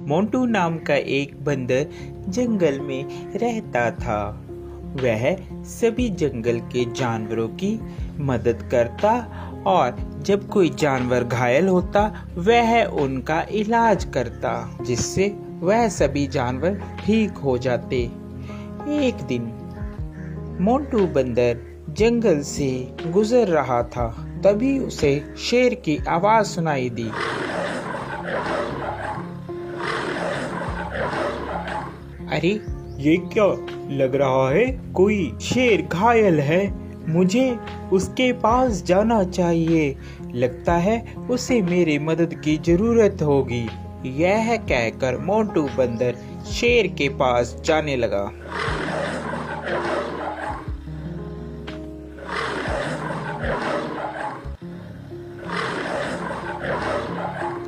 मोंटू नाम का एक बंदर जंगल में रहता था। वह सभी जंगल के जानवरों की मदद करता और जब कोई जानवर घायल होता वह उनका इलाज करता, जिससे वह सभी जानवर ठीक हो जाते। एक दिन मोंटू बंदर जंगल से गुजर रहा था, तभी उसे शेर की आवाज सुनाई दी। अरे ये क्या लग रहा है, कोई शेर घायल है, मुझे उसके पास जाना चाहिए, लगता है उसे मेरी मदद की जरूरत होगी। यह कहकर मोंटू बंदर शेर के पास जाने लगा।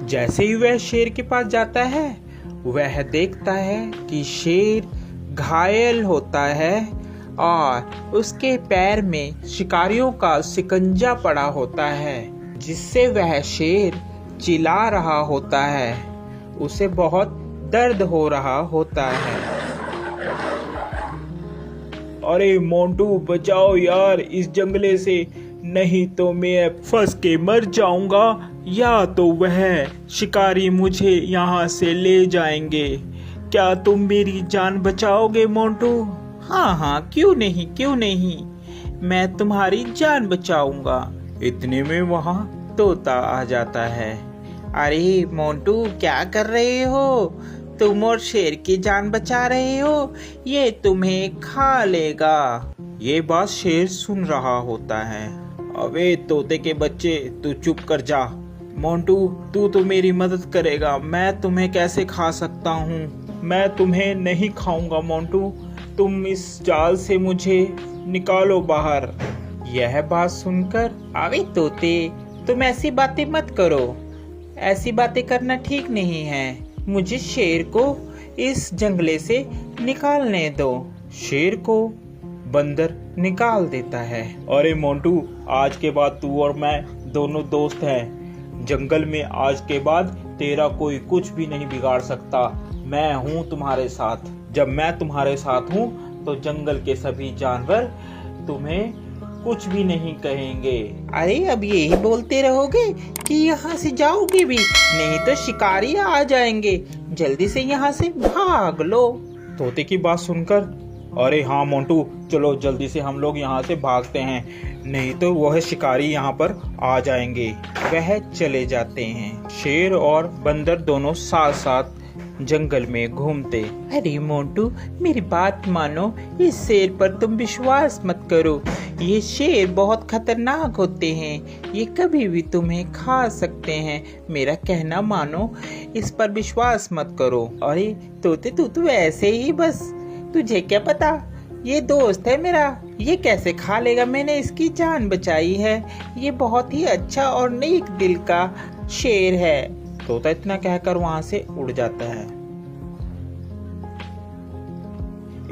जैसे ही वह शेर के पास जाता है वह देखता है कि शेर घायल होता है और उसके पैर में शिकारियों का शिकंजा पड़ा होता है, जिससे वह शेर चिल्ला रहा होता है। उसे बहुत दर्द हो रहा होता है। अरे मोंटू बचाओ यार इस जंगले से, नहीं तो मैं फंस के मर जाऊंगा या तो वह शिकारी मुझे यहाँ से ले जाएंगे। क्या तुम मेरी जान बचाओगे मोंटू? हाँ, क्यों नहीं, मैं तुम्हारी जान बचाऊंगा। इतने में वहाँ तोता आ जाता है। अरे मोंटू क्या कर रहे हो? तुम और शेर की जान बचा रहे हो, ये तुम्हें खा लेगा। ये बात शेर सुन रहा होता है। अबे तोते के बच्चे, तू चुप कर जा। मोंटू तू तो मेरी मदद करेगा, मैं तुम्हें कैसे खा सकता हूँ? मैं तुम्हें नहीं खाऊंगा मोंटू, तुम इस जाल से मुझे निकालो बाहर। यह बात सुनकर, अबे तोते तुम ऐसी बातें मत करो, ऐसी बातें करना ठीक नहीं है। मुझे शेर को इस जंगले से निकालने दो। शेर को बंदर निकाल देता है। अरे मोंटू आज के बाद तू और मैं दोनों दोस्त हैं। जंगल में आज के बाद तेरा कोई कुछ भी नहीं बिगाड़ सकता। मैं हूँ तुम्हारे साथ। जब मैं तुम्हारे साथ हूँ तो जंगल के सभी जानवर तुम्हें कुछ भी नहीं कहेंगे। अरे अब यही बोलते रहोगे कि यहाँ से जाओगे भी, नहीं तो शिकारी आ जाएंगे, जल्दी से यहाँ से भाग लो। तोते की बात सुनकर, अरे हाँ मोंटू चलो जल्दी से हम लोग यहाँ से भागते हैं, नहीं तो वह शिकारी यहाँ पर आ जाएंगे। वह चले जाते हैं। शेर और बंदर दोनों साथ साथ जंगल में घूमते। अरे मोंटू मेरी बात मानो, इस शेर पर तुम विश्वास मत करो, ये शेर बहुत खतरनाक होते हैं, ये कभी भी तुम्हें खा सकते हैं। मेरा कहना मानो, इस पर विश्वास मत करो। अरे तोते तू तो ऐसे ही बस, तुझे क्या पता, ये दोस्त है मेरा, ये कैसे खा लेगा, मैंने इसकी जान बचाई है, ये बहुत ही अच्छा और नेक दिल का शेर है। तोता इतना कहकर वहां से उड़ जाता है।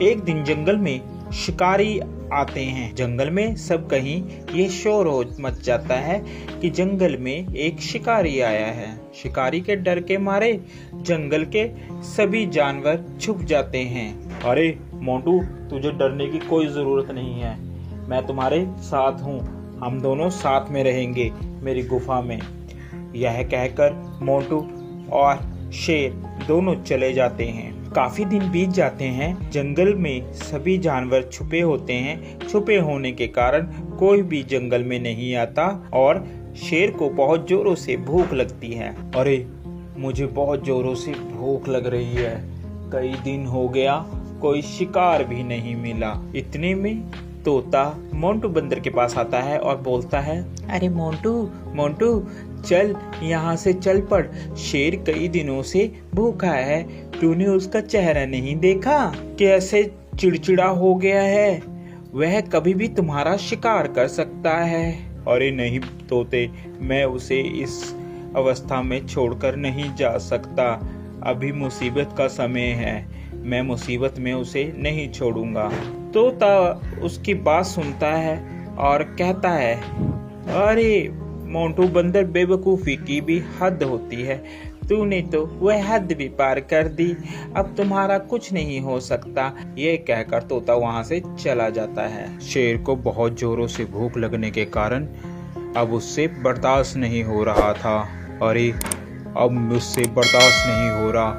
एक दिन जंगल में शिकारी आते हैं। जंगल में सब कहीं ये शोर हो मच जाता है कि जंगल में एक शिकारी आया है। शिकारी के डर के मारे जंगल के सभी जानवर छुप जाते हैं। अरे मोंटू तुझे डरने की कोई जरूरत नहीं है, मैं तुम्हारे साथ हूँ, हम दोनों साथ में रहेंगे मेरी गुफा में। यह कहकर मोंटू और शेर दोनों चले जाते हैं। काफी दिन बीत जाते हैं। जंगल में सभी जानवर छुपे होते हैं। छुपे होने के कारण कोई भी जंगल में नहीं आता और शेर को बहुत जोरों से भूख लगती है। अरे मुझे बहुत जोरों से भूख लग रही है, कई दिन हो गया कोई शिकार भी नहीं मिला। इतने में तोता मोंटू बंदर के पास आता है और बोलता है, अरे मोंटू चल यहाँ से चल पड़, शेर कई दिनों से भूखा है, तूने उसका चेहरा नहीं देखा, कैसे चिड़चिड़ा हो गया है, वह कभी भी तुम्हारा शिकार कर सकता है। अरे नहीं तोते, मैं उसे इस अवस्था में छोड़कर नहीं जा सकता, अभी मुसीबत का समय है, मैं मुसीबत में उसे नहीं छोड़ूंगा। तोता उसकी बात सुनता है और कहता है, अरे मोंटू बंदर बेवकूफ़ी की भी हद होती है, तूने तो वह हद भी पार कर दी, अब तुम्हारा कुछ नहीं हो सकता। ये कहकर तोता वहाँ से चला जाता है। शेर को बहुत जोरों से भूख लगने के कारण अब उससे बर्दाश्त नहीं हो रहा था। अरे अब मुझसे बर्दाश्त नहीं हो रहा,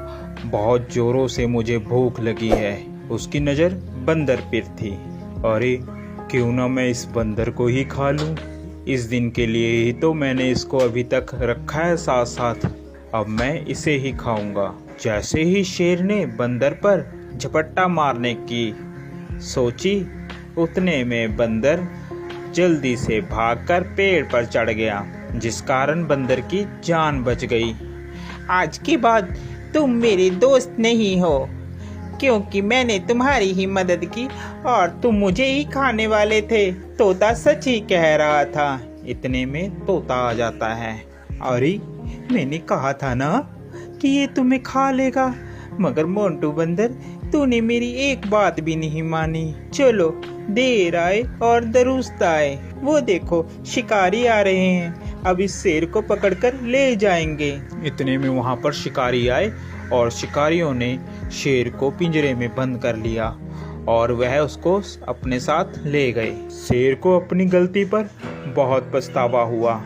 बहुत जोरों से मुझे भूख लगी है। उसकी नज़र बंदर पर थी। अरे क्यों ना मैं इस बंदर को ही खा लूं। इस दिन के लिए ही तो मैंने इसको अभी तक रखा है साथ साथ, अब मैं इसे ही खाऊंगा। जैसे ही शेर ने बंदर पर झपट्टा मारने की सोची, उतने में बंदर जल्दी से भागकर पेड़ पर चढ़ गया, जिस कारण बंदर की जान बच गई। आज के बाद तुम मेरे दोस्त नहीं हो, क्योंकि मैंने तुम्हारी ही मदद की और तुम मुझे ही खाने वाले थे। तोता सच ही कह रहा था। इतने में तोता आ जाता है। अरे मैंने कहा था ना कि ये तुम्हें खा लेगा, मगर मोंटू बंदर तूने मेरी एक बात भी नहीं मानी। चलो देर आए और दुरुस्त आए, वो देखो शिकारी आ रहे हैं, अब इस शेर को पकड़कर ले जाएंगे। इतने में वहां पर शिकारी आए और शिकारियों ने शेर को पिंजरे में बंद कर लिया और वह उसको अपने साथ ले गए। शेर को अपनी गलती पर बहुत पछतावा हुआ।